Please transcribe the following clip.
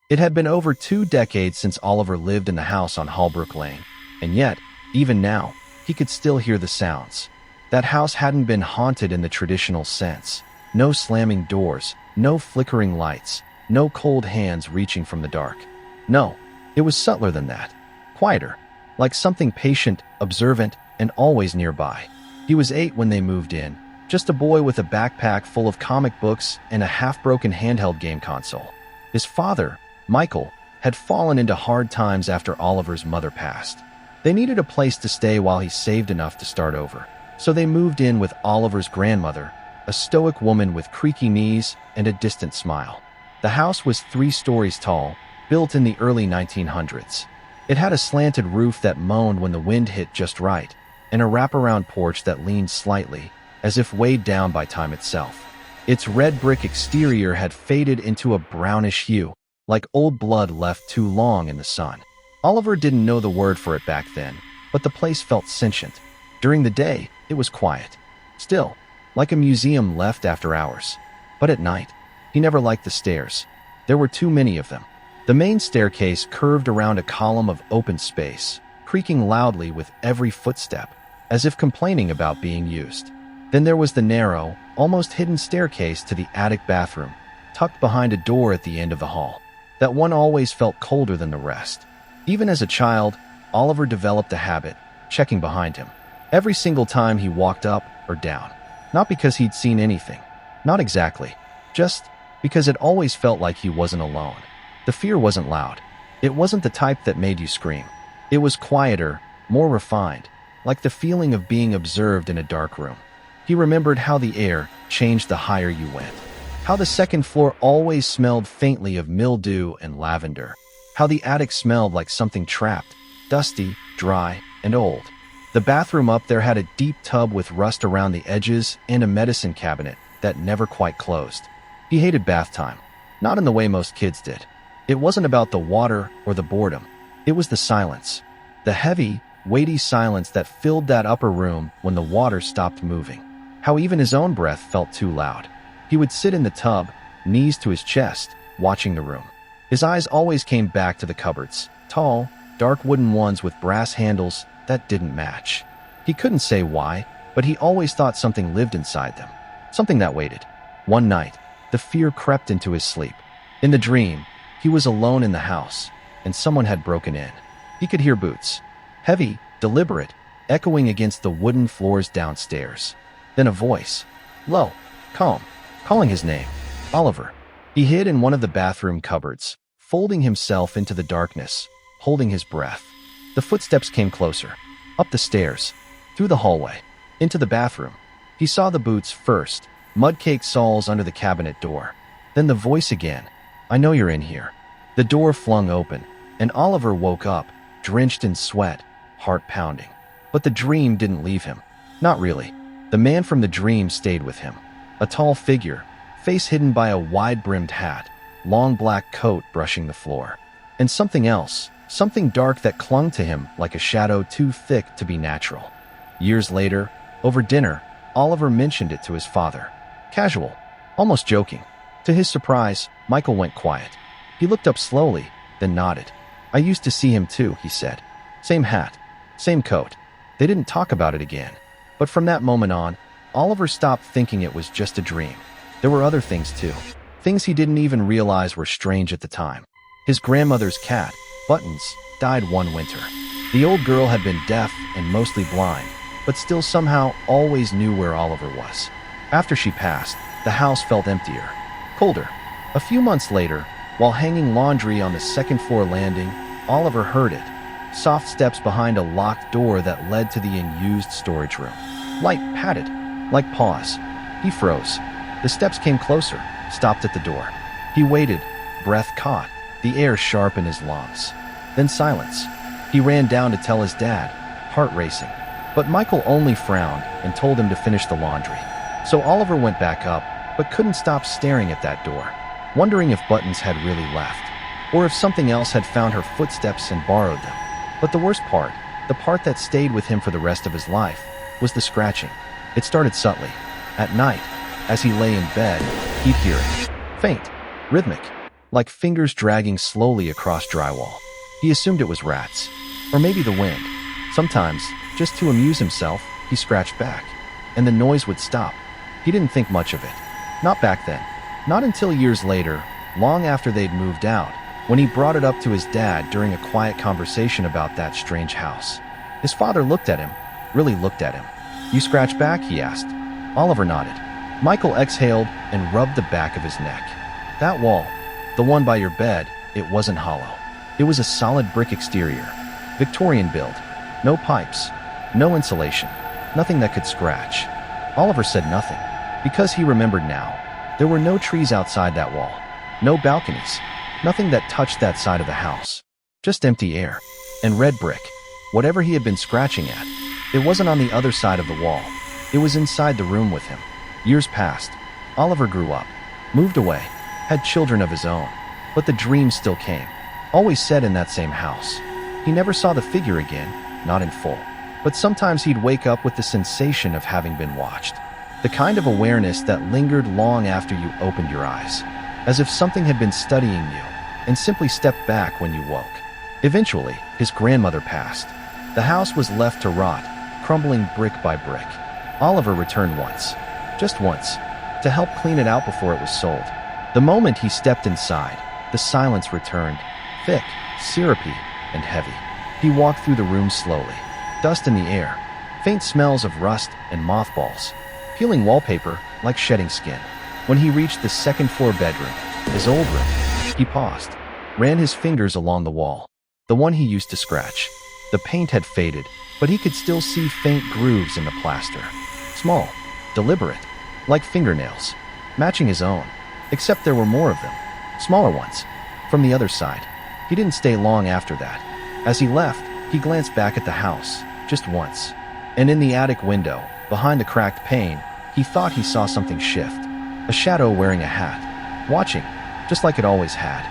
It had been over 2 decades since Oliver lived in the house on Holbrook Lane, and yet, even now, he could still hear the sounds. That house hadn't been haunted in the traditional sense. No slamming doors, no flickering lights, no cold hands reaching from the dark. No, it was subtler than that. Quieter, like something patient, observant, and always nearby. He was 8 when they moved in, just a boy with a backpack full of comic books and a half-broken handheld game console. His father, Michael, had fallen into hard times after Oliver's mother passed. They needed a place to stay while he saved enough to start over. So they moved in with Oliver's grandmother, a stoic woman with creaky knees and a distant smile. The house was 3 stories tall, built in the early 1900s. It had a slanted roof that moaned when the wind hit just right, and a wraparound porch that leaned slightly, as if weighed down by time itself. Its red brick exterior had faded into a brownish hue, like old blood left too long in the sun. Oliver didn't know the word for it back then, but the place felt sentient. During the day, it was quiet. Still, like a museum left after hours. But at night, he never liked the stairs. There were too many of them. The main staircase curved around a column of open space, creaking loudly with every footstep, as if complaining about being used. Then there was the narrow, almost hidden staircase to the attic bathroom, tucked behind a door at the end of the hall. That one always felt colder than the rest. Even as a child, Oliver developed a habit, checking behind him, every single time he walked up or down. Not because he'd seen anything. Not exactly. Just because it always felt like he wasn't alone. The fear wasn't loud. It wasn't the type that made you scream. It was quieter, more refined, like the feeling of being observed in a dark room. He remembered how the air changed the higher you went. How the second floor always smelled faintly of mildew and lavender. How the attic smelled like something trapped, dusty, dry, and old. The bathroom up there had a deep tub with rust around the edges and a medicine cabinet that never quite closed. He hated bath time, not in the way most kids did. It wasn't about the water or the boredom. It was the silence. The heavy, weighty silence that filled that upper room when the water stopped moving. How even his own breath felt too loud. He would sit in the tub, knees to his chest, watching the room. His eyes always came back to the cupboards, tall, dark wooden ones with brass handles that didn't match. He couldn't say why, but he always thought something lived inside them. Something that waited. One night, the fear crept into his sleep. In the dream, he was alone in the house, and someone had broken in. He could hear boots. Heavy, deliberate, echoing against the wooden floors downstairs. Then a voice. Low, calm, calling his name. Oliver. He hid in one of the bathroom cupboards, folding himself into the darkness, holding his breath. The footsteps came closer. Up the stairs. Through the hallway. Into the bathroom. He saw the boots first, mud-caked soles under the cabinet door. Then the voice again. I know you're in here. The door flung open, and Oliver woke up, drenched in sweat, heart pounding. But the dream didn't leave him. Not really. The man from the dream stayed with him. A tall figure, face hidden by a wide-brimmed hat, long black coat brushing the floor. And something else, something dark that clung to him like a shadow too thick to be natural. Years later, over dinner, Oliver mentioned it to his father. Casual, almost joking. To his surprise, Michael went quiet. He looked up slowly, then nodded. I used to see him too, he said. Same hat, same coat. They didn't talk about it again. But from that moment on, Oliver stopped thinking it was just a dream. There were other things too. Things he didn't even realize were strange at the time. His grandmother's cat, Buttons, died one winter. The old girl had been deaf and mostly blind, but still somehow always knew where Oliver was. After she passed, the house felt emptier, colder. A few months later, while hanging laundry on the second-floor landing, Oliver heard it. Soft steps behind a locked door that led to the unused storage room. Light padded, like paws. He froze. The steps came closer, stopped at the door. He waited, breath caught, the air sharp in his lungs. Then silence. He ran down to tell his dad, heart racing. But Michael only frowned and told him to finish the laundry. So Oliver went back up, but couldn't stop staring at that door, wondering if Buttons had really left, or if something else had found her footsteps and borrowed them. But the worst part, the part that stayed with him for the rest of his life, was the scratching. It started subtly. At night, as he lay in bed, he'd hear it. Faint, rhythmic, like fingers dragging slowly across drywall. He assumed it was rats, or maybe the wind. Sometimes, just to amuse himself, he scratched back, and the noise would stop. He didn't think much of it. Not back then. Not until years later, long after they'd moved out, when he brought it up to his dad during a quiet conversation about that strange house. His father looked at him, really looked at him. "You scratch back?" he asked. Oliver nodded. Michael exhaled and rubbed the back of his neck. "That wall, the one by your bed, it wasn't hollow. It was a solid brick exterior. Victorian build. No pipes. No insulation. Nothing that could scratch." Oliver said nothing, because he remembered now. There were no trees outside that wall. No balconies. Nothing that touched that side of the house. Just empty air. And red brick. Whatever he had been scratching at, it wasn't on the other side of the wall. It was inside the room with him. Years passed. Oliver grew up, moved away, had children of his own. But the dream still came. Always set in that same house. He never saw the figure again, not in full. But sometimes he'd wake up with the sensation of having been watched. The kind of awareness that lingered long after you opened your eyes. As if something had been studying you, and simply stepped back when you woke. Eventually, his grandmother passed. The house was left to rot, crumbling brick by brick. Oliver returned once, just once, to help clean it out before it was sold. The moment he stepped inside, the silence returned, thick, syrupy, and heavy. He walked through the room slowly, dust in the air, faint smells of rust and mothballs, peeling wallpaper like shedding skin. When he reached the second-floor bedroom, his old room, he paused, ran his fingers along the wall, the one he used to scratch. The paint had faded, but he could still see faint grooves in the plaster. Small, deliberate, like fingernails, matching his own, except there were more of them, smaller ones. From the other side, he didn't stay long after that. As he left, he glanced back at the house, just once. And in the attic window, behind the cracked pane, he thought he saw something shift. A shadow wearing a hat, watching, just like it always had.